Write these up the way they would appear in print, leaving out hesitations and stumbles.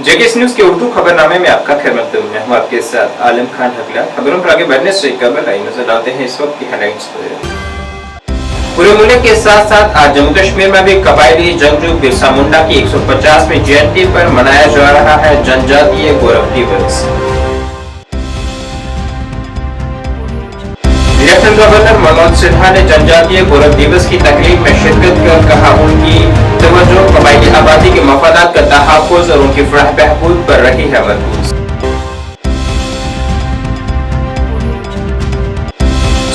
JKS news के उर्दू खबरनामे में आपका खैर मकदम। मैं हूं आपके साथ आलम खान हकला। खबरों पर आगे बढ़ने से कबल आई नजर डालते हैं इस वक्त की हेडलाइंस पर। पूरे मुल्क के साथ साथ आज जम्मू कश्मीर में भी कबायली जंगजू बिरसा मुंडा की 150वीं जयंती पर मनाया जा रहा है जनजातीय गौरव दिवस। लेफ्टिनेंट गवर्नर मनोज सिन्हा ने जनजातीय गौरव दिवस की तकरीब में शिरकत कर कहा उनकी तवज्जो कबायली आबादी के मफादात का तहफ़्फ़ुज़ और उनकी फलाह बहबूद पर रही है मरकूज़।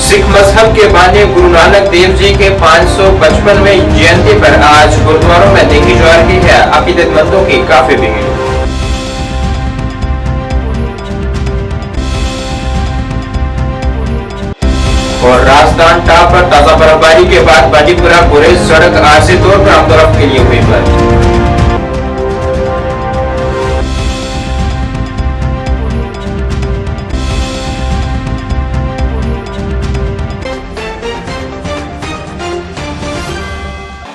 सिख मजहब के बानी गुरु नानक देव जी के 555वें जयंती पर आज गुरुद्वारों में देखी जा रही है अकीदतमंदों की काफी भीड़। और राजस्थान टाप पर ताजा बर्फबारी के बाद बांडीपुरा गुरेज सड़क आरसी तौर पर आमदोरफ्त के लिए हुई बंद।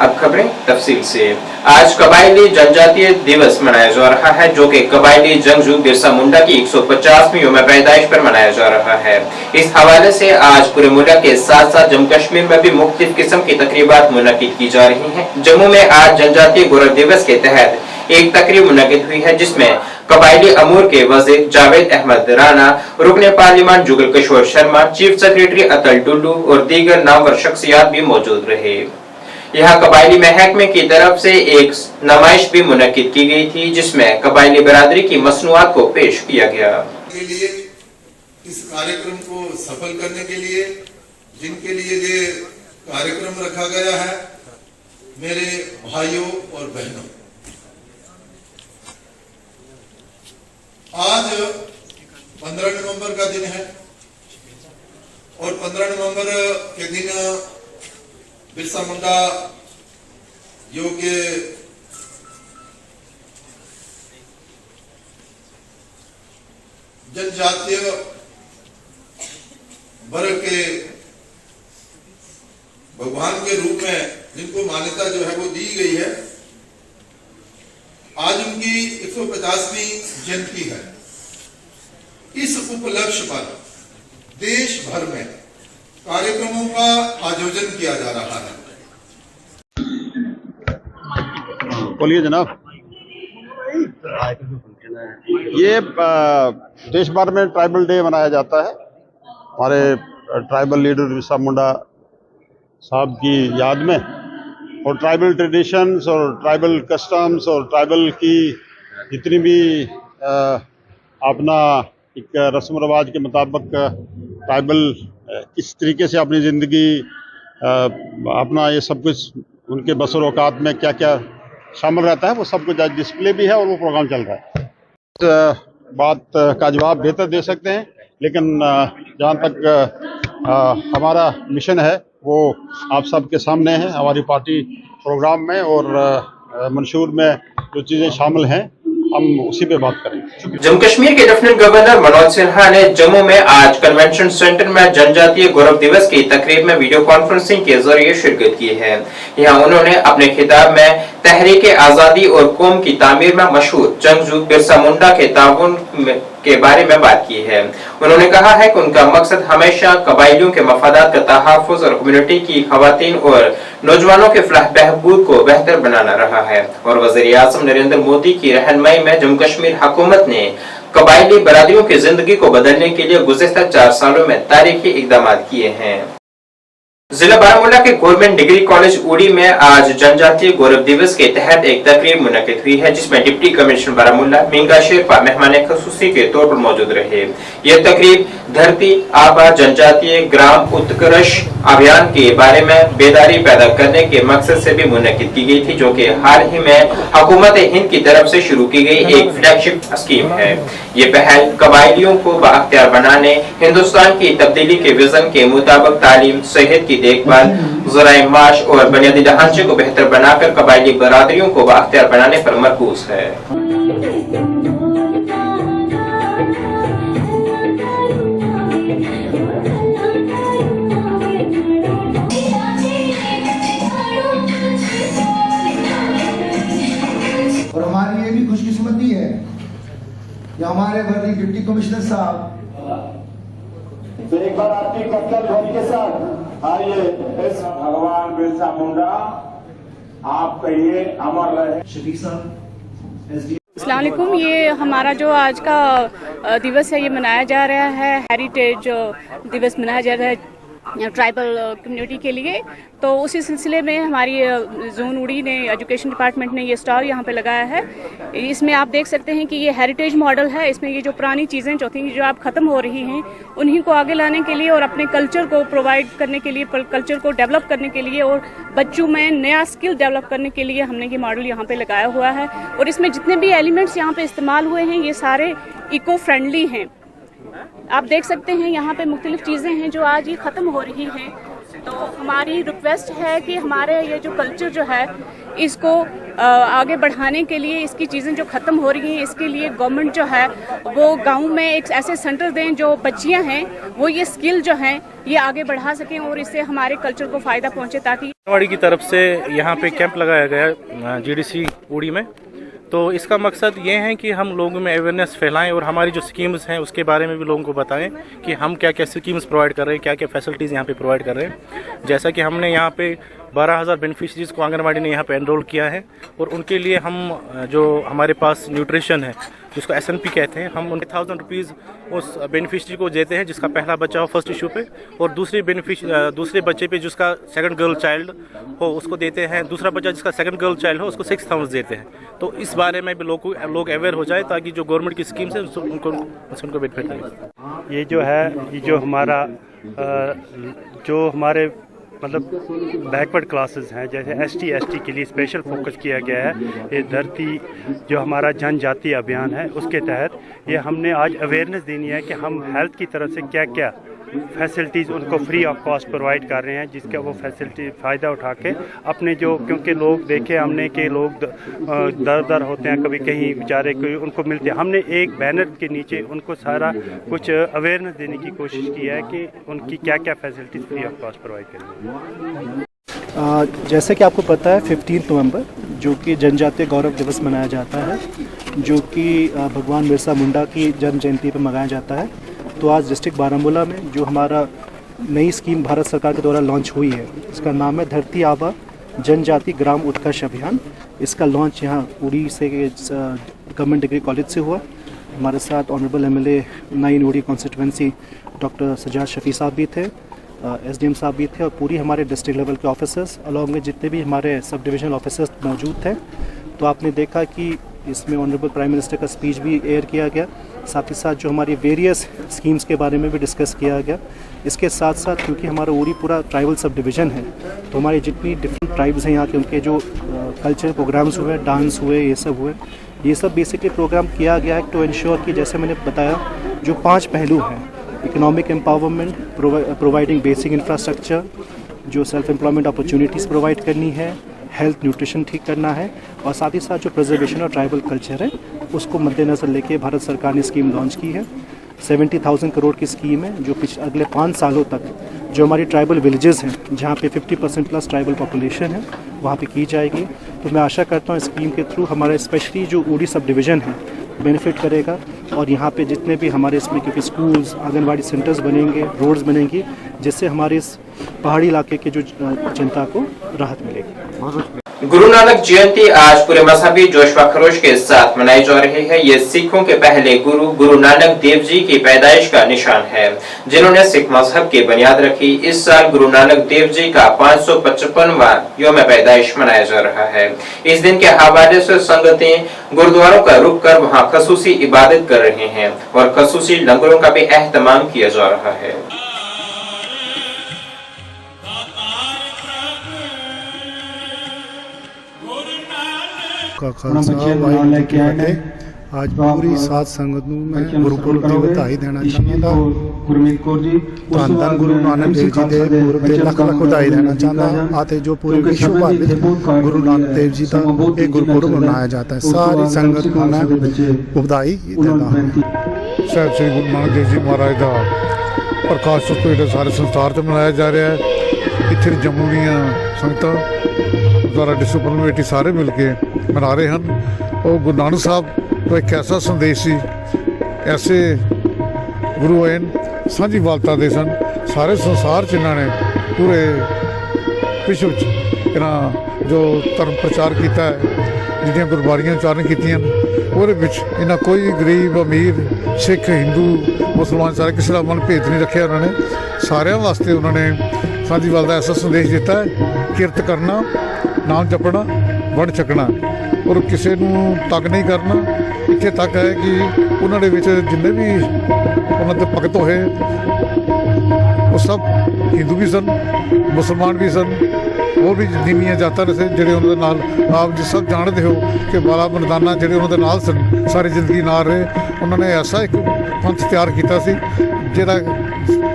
अब खबरें तफसील से। आज कबायली जनजातीय दिवस मनाया जा रहा है जो कि कबायली जंगजू बिरसा मुंडा की 150वीं यौम पैदाइश पर मनाया जा रहा है। इस हवाले से आज पूरे मुल्क के साथ साथ जम्मू कश्मीर में भी मुख्तलिफ किस्म की तकरीबात मुनक्किद की जा रही हैं। जम्मू में आज जनजातीय गौरव दिवस के तहत एक तकरीब मुनक्किद हुई है जिसमें कबायली अमूर के वजीर जावेद अहमद राना, रुकने पार्लियामान जुगल किशोर शर्मा, चीफ सेक्रेटरी अतल टुल्लू और दीगर नामवर शख्सियात भी मौजूद रहे। यहाँ कबायली महकमे की तरफ से एक नुमाइश भी मुनक्किद की गई थी जिसमें कबायली बरादरी की मसनूआत को पेश किया गया। के लिए इस कार्यक्रम को सफल करने के लिए जिनके लिए ये कार्यक्रम रखा गया है, मेरे भाइयों और बहनों, आज 15 नवंबर का दिन है और 15 नवंबर के दिन बिरसा मुंडा जो कि जनजातीय वर्ग के भगवान के रूप में जिनको मान्यता जो है वो दी गई है, आज उनकी 150वीं जयंती है। इस उपलक्ष्य पर देश भर में कार्यक्रमों का आयोजन किया जा रहा है। बोलिए जनाब। ये देश भर में ट्राइबल डे मनाया जाता है हमारे ट्राइबल लीडर बिरसा मुंडा साहब की याद में, और ट्राइबल ट्रेडिशंस और ट्राइबल कस्टम्स और ट्राइबल की जितनी भी अपना एक रस्म रवाज के मुताबिक ट्राइबल किस तरीके से अपनी ज़िंदगी अपना ये सब कुछ उनके बसर औकात में क्या क्या शामिल रहता है वो सब कुछ आज डिस्प्ले भी है और वो प्रोग्राम चल रहा है। इस बात का जवाब बेहतर दे सकते हैं, लेकिन जहाँ तक हमारा मिशन है वो आप सबके सामने है। हमारी पार्टी प्रोग्राम में और मंशूर में जो चीज़ें शामिल हैं हम उसी पे बात करेंगे। जम्मू कश्मीर के लेफ्टिनेंट गवर्नर मनोज सिन्हा ने जम्मू में आज कन्वेंशन सेंटर में जनजातीय गौरव दिवस की तकरीब में वीडियो कॉन्फ्रेंसिंग के जरिए शिरकत की है। यहाँ उन्होंने अपने खिताब में तहरीक आजादी और कौम की तामीर में मशहूर जंगजू बिरसा मुंडा के ताउन के बारे में बात की है। उन्होंने कहा है कि उनका मकसद हमेशा कबायलियों के मफादात का तहफ़्फ़ुज़ और कम्युनिटी की खवातीन और नौजवानों के फलाह बहबूद को बेहतर बनाना रहा है। और वज़ीर आज़म नरेंद्र मोदी की रहनुमाई में जम्मू कश्मीर हुकूमत ने कबायली बरादरियों की जिंदगी को बदलने के लिए गुज़िश्ता 4 सालों में तारीखी इक़दाम किए हैं। जिला बारामूला के गवर्नमेंट डिग्री कॉलेज उड़ी में आज जनजातीय गौरव दिवस के तहत एक तकरीब मुनक्किद हुई है जिसमें डिप्टी कमिश्नर बारामूला मींगा शेरपा मेहमान खुसूसी के तौर पर मौजूद रहे। यह तकरीब धरती आबा जनजातीय ग्राम उत्कर्ष अभियान के बारे में बेदारी पैदा करने के मकसद से भी मुनक्किद की गई थी, जो कि हाल ही में हुकूमत हिंद की तरफ से शुरू की गई एक फ्लैगशिप स्कीम है। ये पहल कबायलियों को बाअख्तियार बनाने, हिंदुस्तान की तब्दीली के विजन के मुताबिक तालीम, सेहत की देखभाल, ज़राए माश और बुनियादी ढांचे को बेहतर बनाकर कबायली बरादरियों को बाअख्तियार बनाने पर मरकूज है। और हमारी ये भी खुशकिस्मती है कि हमारे वर्दी डिप्टी कमिश्नर साहब तो एक बार आपकी कत्ल ध्वनि के साथ आइए। इस भगवान बिरसा मुंडा आप कहिए अमर रहे। शफीक साहब अस्सलाम वालेकुम। ये हमारा जो आज का दिवस है ये मनाया जा रहा है, हेरिटेज दिवस मनाया जा रहा है ट्राइबल कम्युनिटी के लिए। तो उसी सिलसिले में हमारी जोन उड़ी ने, एजुकेशन डिपार्टमेंट ने ये स्टॉल यहाँ पे लगाया है। इसमें आप देख सकते हैं कि ये हेरिटेज मॉडल है। इसमें ये जो पुरानी चीज़ें जो थी जो आप ख़त्म हो रही हैं उन्हीं को आगे लाने के लिए और अपने कल्चर को प्रोवाइड करने के लिए, कल्चर को डेवलप करने के लिए और बच्चों में नया स्किल डेवलप करने के लिए हमने ये मॉडल यहाँ पे लगाया हुआ है। और इसमें जितने भी एलिमेंट्स यहाँ पे इस्तेमाल हुए हैं ये सारे इको फ्रेंडली हैं। आप देख सकते हैं यहाँ पे मुख्तलिफ चीज़ें हैं जो आज ये ख़त्म हो रही हैं। तो हमारी रिक्वेस्ट है कि हमारे ये जो कल्चर जो है इसको आगे बढ़ाने के लिए, इसकी चीज़ें जो ख़त्म हो रही हैं इसके लिए गवर्नमेंट जो है वो गांव में एक ऐसे सेंटर दें जो बच्चियां हैं वो ये स्किल जो हैं ये आगे बढ़ा सकें और इससे हमारे कल्चर को फ़ायदा पहुंचे। ताकि आंगनवाड़ी की तरफ से यहाँ पे कैंप लगाया गया जीडीसी उड़ी में। तो इसका मकसद ये है कि हम लोगों में अवेयरनेस फैलाएं और हमारी जो स्कीम्स हैं उसके बारे में भी लोगों को बताएं कि हम क्या क्या स्कीम्स प्रोवाइड कर रहे हैं, क्या क्या फैसिलिटीज़ यहाँ पे प्रोवाइड कर रहे हैं। जैसा कि हमने यहाँ पे 12,000 बेनिफिशरीज़ को आंगनवाड़ी ने यहाँ पे एनरोल किया है और उनके लिए हम जो हमारे पास न्यूट्रिशन है जिसको SNP कहते हैं, हम उनके 1,000 रुपीज़ उस बेनिफिशरी को देते हैं जिसका पहला बच्चा हो फर्स्ट इशू पे, और दूसरे बच्चे पे जिसका सेकंड गर्ल चाइल्ड हो उसको देते हैं, दूसरा बच्चा जिसका सेकंड गर्ल चाइल्ड हो उसको 6,000 देते हैं। तो इस बारे में भी लोग अवेयर हो जाए ताकि जो गवर्नमेंट की स्कीम्स है उनको बेनिफिट मिले। ये जो हमारा जो हमारे मतलब बैकवर्ड क्लासेस हैं जैसे ST के लिए स्पेशल फोकस किया गया है। ये धरती जो हमारा जनजातीय अभियान है उसके तहत ये हमने आज अवेयरनेस देनी है कि हम हेल्थ की तरफ से क्या क्या फैसिलिटीज़ उनको फ्री ऑफ कॉस्ट प्रोवाइड कर रहे हैं, जिसका वो फैसिलिटी फ़ायदा उठा के अपने जो, क्योंकि लोग देखे हमने कि लोग दर होते हैं, कभी कहीं बेचारे कोई उनको मिलते हैं। हमने एक बैनर के नीचे उनको सारा कुछ अवेयरनेस देने की कोशिश की है कि उनकी क्या क्या facilities free of cost provide करेंगे। जैसे कि आपको पता है 15 नवंबर जो कि जनजातीय गौरव दिवस मनाया जाता है, जो कि भगवान बिरसा मुंडा की जन्म जयंती पर मनाया जाता है। तो आज डिस्ट्रिक्ट बारामूला में जो हमारा नई स्कीम भारत सरकार के द्वारा लॉन्च हुई है, इसका नाम है धरती आबा जनजाति ग्राम उत्कर्ष अभियान। इसका लॉन्च यहाँ उड़ी से गवर्नमेंट डिग्री कॉलेज से हुआ। हमारे साथ ऑनरेबल MLA 9 उड़ी कॉन्स्टिट्यूंसी डॉक्टर सजाद शफी साहब भी थे, SDM साहब भी थे और पूरी हमारे डिस्ट्रिक्ट लेवल के ऑफिसर्स अलॉन्ग में जितने भी हमारे सब डिविजनल ऑफिसर्स मौजूद थे। तो आपने देखा कि इसमें ऑनरेबल प्राइम मिनिस्टर का स्पीच भी एयर किया गया, साथ ही साथ जो हमारी वेरियस स्कीम्स के बारे में भी डिस्कस किया गया। इसके साथ साथ क्योंकि हमारा उड़ी पूरा ट्राइबल सब डिवीज़न है तो हमारी जितनी डिफरेंट ट्राइब्स हैं यहाँ के, उनके जो कल्चरल प्रोग्राम्स हुए, डांस हुए, ये सब हुए, ये सब बेसिकली प्रोग्राम किया गया है टू इंश्योर कि जैसे मैंने बताया जो 5 पहलू हैं, economic empowerment, providing basic infrastructure, जो सेल्फ एम्प्लॉयमेंट अपॉर्चुनिटीज़ प्रोवाइड करनी है, हेल्थ न्यूट्रिशन ठीक करना है, और साथ ही साथ जो प्रिजर्वेशन और ट्राइबल कल्चर है उसको मद्देनज़र लेके भारत सरकार ने स्कीम लॉन्च की है। 70,000 करोड़ की स्कीम है जो अगले 5 सालों तक जो हमारी ट्राइबल विलेजेस हैं जहाँ पे 50% प्लस ट्राइबल पॉपुलेशन है वहाँ पे की जाएगी। तो मैं आशा करता हूँ स्कीम के थ्रू हमारा स्पेशली जो उड़ी सब डिवीज़न है बेनिफिट करेगा और यहाँ पे जितने भी हमारे इसमें क्योंकि स्कूल्स, आंगनवाड़ी सेंटर्स बनेंगे, रोड्स बनेंगी, जिससे हमारे इस पहाड़ी इलाके के जो जनता को राहत मिलेगी। गुरु नानक जयंती आज पूरे मजहबी जोश व खरोश के साथ मनाई जा रही है। ये सिखों के पहले गुरु गुरु नानक देव जी की पैदाइश का निशान है, जिन्होंने सिख मजहब की बुनियाद रखी। इस साल गुरु नानक देव जी का 555वां यौम पैदाइश मनाया जा रहा है। इस दिन के हवाले से संगतें गुरुद्वारों का रुख कर वहाँ खसूसी इबादत कर रहे हैं और खसूसी लंगरों का भी एहतमाम किया जा रहा है। का खालसा वाहिगुरू जी की फतेह। आज पूरी साध संगत ਨੂੰ ਮੈਂ ਗੁਰਪੁਰਬ ਦੀ ਵਧਾਈ ਦੇਣਾ ਚਾਹੁੰਦਾ। ਧੰਨ ਧੰਨ ਗੁਰੂ ਨਾਨਕ ਦੇਵ ਜੀ ਦੇ ਪੁਰਬ ਤੇ ਲੱਖ ਲੱਖ ਵਧਾਈ ਦੇਣਾ ਚਾਹੁੰਦਾ ਅਤੇ ਜੋ ਪੂਰੇ ਵਿਸ਼ਵ ਭਰ ਵਿੱਚ ਗੁਰੂ ਨਾਨਕ ਦੇਵ ਜੀ ਦਾ ਇਹ ਗੁਰਪੁਰਬ ਮਨਾਇਆ ਜਾਂਦਾ ਹੈ। ਸਾਰੀ ਸੰਗਤ ਨੂੰ ਮੈਂ ਵਧਾਈ ਦਿੰਦਾ ਹਾਂ। ਸਾਹਿਬ ਸ੍ਰੀ ਗੁਰੂ ਨਾਨਕ ਦੇਵ ਜੀ ਮਹਾਰਾਜ ਦਾ ਪ੍ਰਕਾਸ਼ ਉਤਸਵ ਸਾਰੇ ਸੰਸਾਰ ਤੇ ਮਨਾਇਆ ਜਾ ਰਿਹਾ ਹੈ। ਇੱਥੇ ਜੰਮੂ ਦੀਆਂ ਸੰਗਤਾਂ ਦੁਆਰਾ ਡਿਸਪਲਿਨਰੀ ਸਾਰੇ ਮਿਲ ਕੇ ਮਨਾ ਰਹੇ ਹਨ। और गुरु नानक साहब तो एक ऐसा संदेश सी, ऐसे गुरु होए सांझीवालता दे सन सारे संसार च इन्होंने पूरे विश्व इन्हां जो धर्म प्रचार किया है, जिहड़ियां गुरबाणियां उचारण कीतियां ਉਹਦੇ ਵਿੱਚ इन्हें कोई गरीब अमीर सिख हिंदू मुसलमान सारे किसी का मन भेद नहीं रखे। उन्होंने सारे वास्ते उन्होंने सांझीवाल का ऐसा संदेश दिता है, किरत करना, नाम जपना, वंड छकना और किसी को तंग नहीं करना। इत्थे तक है कि उन्होंने जिन्ने भी उन्होंने भगत होए वो सब हिंदू भी सन, मुसलमान भी सन, और भी नीवियां जातां ने जिहड़े उन्होंने नाल आप जी सब जानते हो कि बाला मर्दाना जिहड़े उन्होंने नाल सन सारी जिंदगी नाल रहे। उन्होंने ऐसा एक पंथ तैयार किया सी जिहड़ा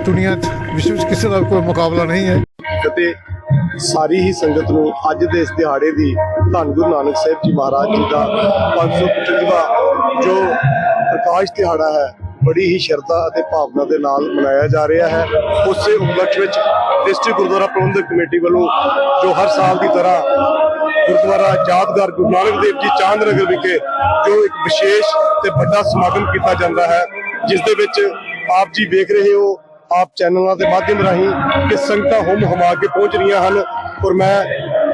दुनिया विश्व में किसी का कोई मुकाबला नहीं है। ਅਤੇ ਸਾਰੀ ਹੀ ਸੰਗਤ ਨੂੰ ਅੱਜ ਦੇ ਇਸ ਦਿਹਾੜੇ ਦੀ ਧੰਨ ਗੁਰੂ ਨਾਨਕ ਸਾਹਿਬ ਜੀ ਮਹਾਰਾਜ ਜੀ ਦਾ 555ਵਾਂ ਜੋ ਪ੍ਰਕਾਸ਼ ਦਿਹਾੜਾ ਹੈ बड़ी ही श्रद्धा और भावना के नाल मनाया जा रहा है। उस उपलक्ष्य में डिस्ट्रिक्ट गुरुद्वारा प्रबंधक कमेटी वालों जो हर साल की तरह गुरुद्वारा यादगार गुरु नानक देव जी चांद नगर विखे जो एक विशेष ते बड़ा समागम किया जाता है, जिस दे विच आप जी देख रहे हो, आप चैनलों के माध्यम राही कि संगतां हुम हुमा के पहुंच रही हैं और मैं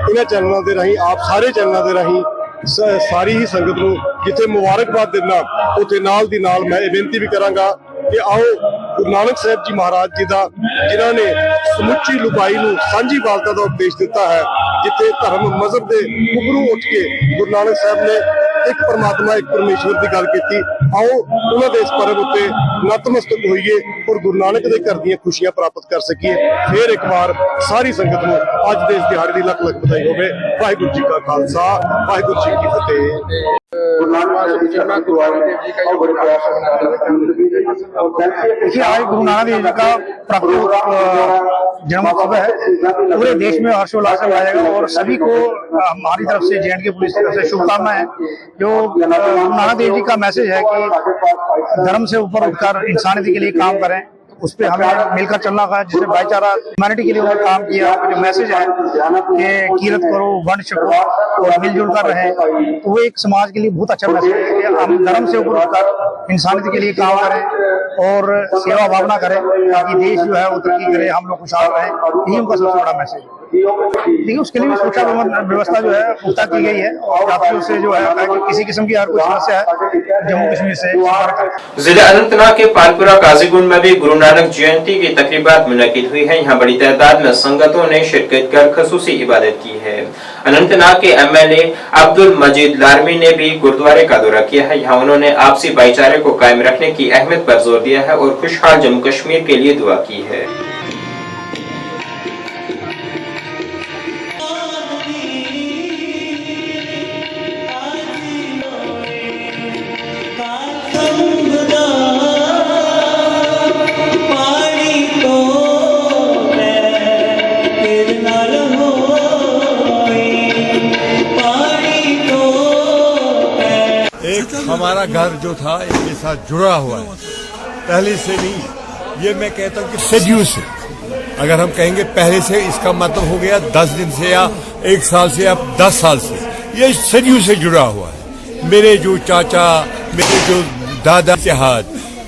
इन्हां चैनलों के राही आप सारे चैनलों के राही सारी ही संगत को जिथे मुबारकबाद देना उत्थे नाल दी नाल मैं बेनती भी करांगा कि आओ गुरु नानक साहब जी महाराज जी का जिन्होंने समुची लुकाई नूं सांझीवालता का उपदेश दिता है, जिथे धर्म मजहब के उभरू उठ के गुरु नानक साहब ने एक परमात्मा एक परमेश्वर की गल की। आओ उन्होंने इस पर्व उत्ते नतमस्तक होइए और गुरु नानक के घर दी खुशियां प्राप्त कर सकीए। फिर एक बार सारी संगत को अज के इस दिहाड़े की लख लख बधाई होवे। वाहिगुरू जी का खालसा, वाहिगुरू जी की फतेह। आज गुरु नानक देव जी का जन्मोत्सव है, पूरे देश में हर्षोल्लास से मनाया जाएगा और सभी को हमारी तरफ से JNK पुलिस की तरफ से शुभकामनाएं। जो गुरु नानक देव जी का मैसेज है कि धर्म से ऊपर उठकर इंसानियत के लिए काम करें, उस पर हमें मिलकर चलना है, जिससे भाईचारा ह्यूमैनिटी के लिए उन्होंने काम किया। जो मैसेज है कि कीरत करो, वंड छको और मिलजुल कर रहें, तो वो एक समाज के लिए बहुत अच्छा मैसेज है कि हम धर्म से ऊपर उठकर इंसानियत के लिए काम करें और सेवा भावना करें ताकि देश जो है वो तरक्की करे, हम लोग खुशहाल रहें। यही उनका सबसे बड़ा मैसेज है। देखिए उसके लिए भी सुरक्षा व्यवस्था जो है पुख्ता की गई है और यात्रियों से जो है किसी किस्म की हर कोई समस्या है जम्मू कश्मीर से। जिला अनंतनाग के पालपुरा काजीगुंड में भी गुरु नानक जयंती की तकरीबात मुनक्किद हुई है। यहाँ बड़ी तादाद में संगतों ने शिरकत कर खसूसी इबादत की है। अनंतनाग के MLA अब्दुल मजीद लारमी ने भी गुरुद्वारे का दौरा किया है। यहाँ उन्होंने आपसी भाईचारे को कायम रखने की अहमियत पर जोर दिया है और खुशहाल जम्मू कश्मीर के लिए दुआ की है। हमारा घर जो था इसके साथ जुड़ा हुआ है पहले से नहीं। ये मैं कहता हूँ कि सदियों से, अगर हम कहेंगे पहले से, इसका मतलब हो गया 10 दिन से या 1 साल से या 10 साल से, ये सदियों से जुड़ा हुआ है। मेरे जो चाचा, मेरे जो दादा इतिहाद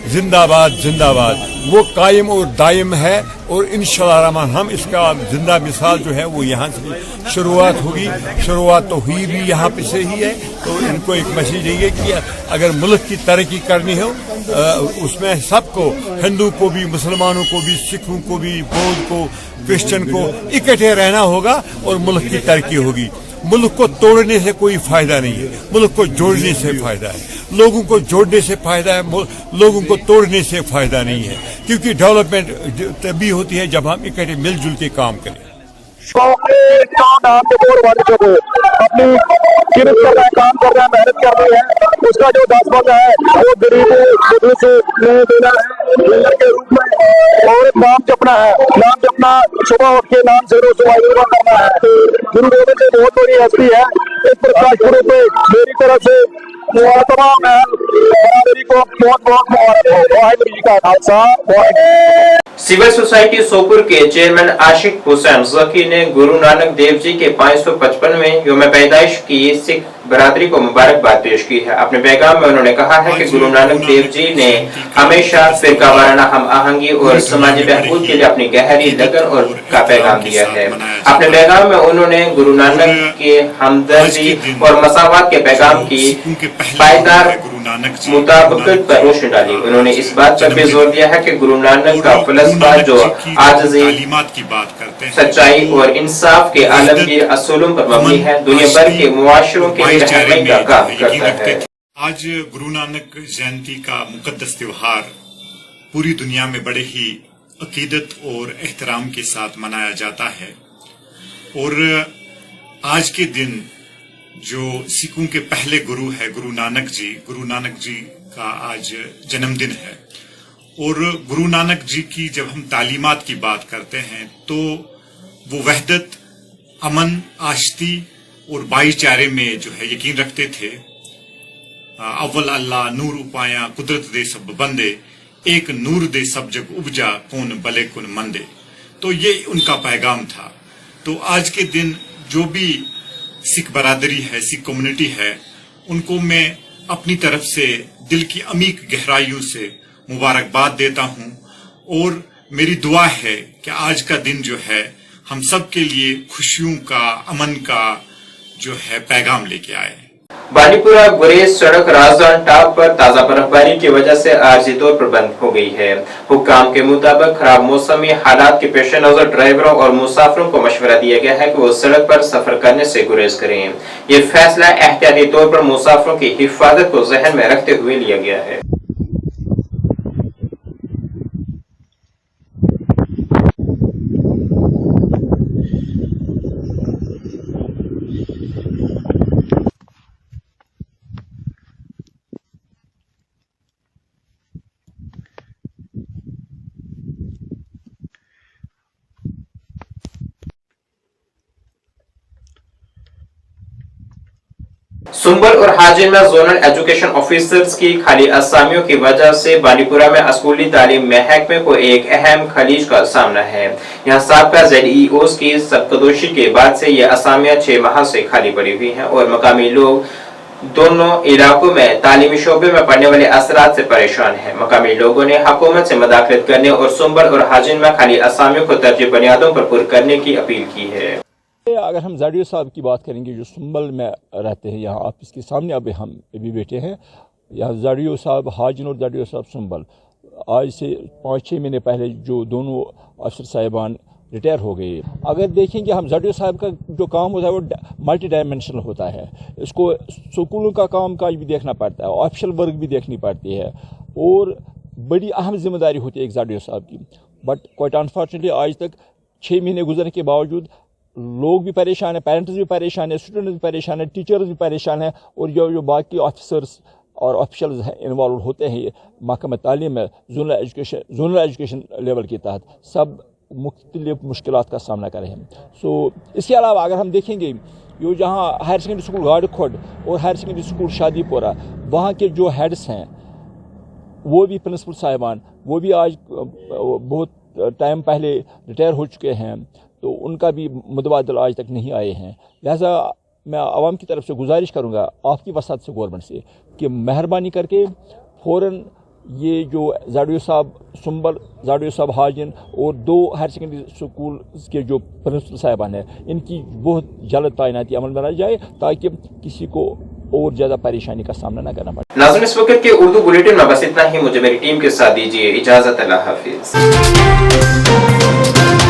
जिंदाबाद जिंदाबाद वो कायम और दायम है और इंशाअल्लाह रहमान हम इसका जिंदा मिसाल जो है वो यहाँ से शुरुआत होगी। शुरुआत तो हुई भी यहाँ पे से ही है। तो इनको एक मैसेज यही है कि अगर मुल्क की तरक्की करनी हो उसमें सबको, हिंदू को भी, मुसलमानों को भी, सिखों को भी, बौद्ध को, क्रिश्चियन को इकट्ठे रहना होगा और मुल्क की तरक्की होगी। मुल्क को तोड़ने से कोई फायदा नहीं है, मुल्क को जोड़ने से फायदा है। लोगों को जोड़ने से फायदा है, लोगों को तोड़ने से फायदा नहीं है, क्योंकि डेवलपमेंट तभी होती है जब हम इकट्ठे मिलजुल के काम करें। अपनी किरत कर रहे हैं, काम कर रहे हैं, मेहनत कर रहे हैं, उसका जो 10 है वो गरीबों से नहीं देना है। लंगर के रूप में और नाम जपना है। नाम जपना सुबह उठ के नाम से रोज योगा करना है। गुरु गोविंद सिंह बहुत बड़ी हस्ती है। इस प्रकाश पुरुष पे मेरी तरफ से तमाम बरादरी को बहुत बहुत मुबारक। वाहिगुरू जी का खालसा, वाहिगुरू। सिविल सोसाइटी सोपुर के चेयरमैन आशिक हुसैन जकी ने गुरु नानक देव जी के 555वें यौम पैदाइश की सिख बरादरी को मुबारकबाद पेश की है। अपने पैगाम में उन्होंने कहा है कि गुरु नानक देव जी ने हमेशा फिरका वाराना हम आहंगी और समाजी बहबूद के लिए अपनी गहरी लगन और का पैगाम दिया है। अपने पैगाम में उन्होंने गुरु नानक के हमदर्दी और मसावत के पैगाम की पायदार मुताबिकत पर रोशनी डाली। उन्होंने इस बात पर भी जोर दिया है कि गुरु नानक का फलसफा जो आजिज़ी की बात करते हैं, सच्चाई और इंसाफ के आलमगीर असूलों पर मबनी है, दुनिया भर के मुआशरों के लिए रहनुमाई का काम करता है। आज गुरु नानक जयंती का मुकद्दस त्योहार पूरी दुनिया में बड़े ही अकीदत और एहतराम के साथ मनाया जाता है और आज के दिन जो सिखों के पहले गुरु है गुरु नानक जी का आज जन्मदिन है और गुरु नानक जी की जब हम तालीमात की बात करते हैं तो वो वहदत, अमन, आश्ती और भाईचारे में जो है यकीन रखते थे। अव्वल अल्लाह नूर उपाया कुदरत दे सब बंदे, एक नूर दे सब जग उपजा कौन भले कुन मंदे। तो ये उनका पैगाम था। तो आज के दिन जो भी सिख बरादरी है, सिख कम्युनिटी है, उनको मैं अपनी तरफ से दिल की अमीक गहराइयों से मुबारकबाद देता हूं और मेरी दुआ है कि आज का दिन जो है हम सब के लिए खुशियों का, अमन का जो है पैगाम लेके आए। बांडीपुरा गुरेज सड़क राजदान टाप पर ताजा बर्फबारी की वजह से आरजी तौर पर बंद हो गई है। हुक्काम के मुताबिक खराब मौसमी हालात के पेश नजर ड्राइवरों और मुसाफिरों को मशवरा दिया गया है कि वो सड़क पर सफर करने से गुरेज करें। ये फैसला एहतियाती तौर पर मुसाफिरों की हिफाजत को जहन में रखते हुए लिया गया है। सुंबल और हाजिर में जोनल एजुकेशन ऑफिसर्स की खाली असामियों की वजह से बांडीपुरा में स्कूली तालीम महकमे को एक अहम खलीज का सामना है। यहाँ साबका ZEOs की सबकदोशी के बाद से ये असामियां 6 माह से खाली पड़ी हुई हैं और मकामी लोग दोनों इलाकों में तालीमी शोबे में पड़ने वाले असरात से परेशान हैं। मकामी लोगों ने हुकूमत से मदाखलत करने और सुंबल और हाजिर में खाली असामियों को तरजीह बुनियादों पर पूरा करने की अपील की है। अगर हम जाडियो साहब की बात करेंगे जो सुंबल में रहते हैं, यहाँ ऑफिस के सामने अभी हम अभी बैठे हैं, यहाँ जाडियो साहब हाजिन और जाडियो साहब सुंबल आज से 5-6 महीने पहले जो दोनों अफसर साहिबान रिटायर हो गए। अगर देखेंगे हम जाडियो साहब का जो काम होता है वो मल्टी डायमेंशनल होता है। इसको स्कूलों का काम काज भी देखना पड़ता है, ऑफिशियल वर्क भी देखनी पड़ती है और बड़ी अहम जिम्मेदारी होती है एक जाडियो साहब की। बट क्वाइट अनफॉर्चुनेटली आज तक 6 महीने गुजरने के बावजूद लोग भी परेशान हैं, पेरेंट्स भी परेशान हैं, स्टूडेंट्स भी परेशान हैं, टीचर्स भी परेशान हैं और जो बाकी ऑफिसर्स और ऑफिशियल्स इन्वॉल्व होते हैं महकमा तालीम में जोनल एजुकेशन लेवल के तहत सब मुख्तलिफ मुश्किलात का सामना कर रहे हैं। सो इसके अलावा अगर हम देखेंगे जो जहाँ हायर सेकेंडरी स्कूल गाड़खोड और हायर सेकेंडरी स्कूल शादीपुरा, वहाँ के जो हेड्स हैं वो भी प्रिंसिपल साहिबान वो भी आज बहुत टाइम पहले रिटायर हो चुके हैं, तो उनका भी मुतबादल आज तक नहीं आए हैं। लिहाजा मैं आवाम की तरफ से गुजारिश करूंगा आपकी वसात से गवर्नमेंट से कि मेहरबानी करके फ़ौरन ये जो जाडियो साहब सुंबल, जाडियो साहब हाजिन और 2 हायर सेकेंडरी स्कूल के जो प्रिंसिपल साहिबान हैं इनकी बहुत जल्द तैनाती अमल में लाई जाए ताकि किसी को और ज़्यादा परेशानी का सामना न करना पड़े। नाज़रीन, इस वक्त के उर्दू बुलेटिन में बस इतना ही। मुझे मेरी टीम के साथ दीजिए इजाज़त। अल्लाह हाफिज़।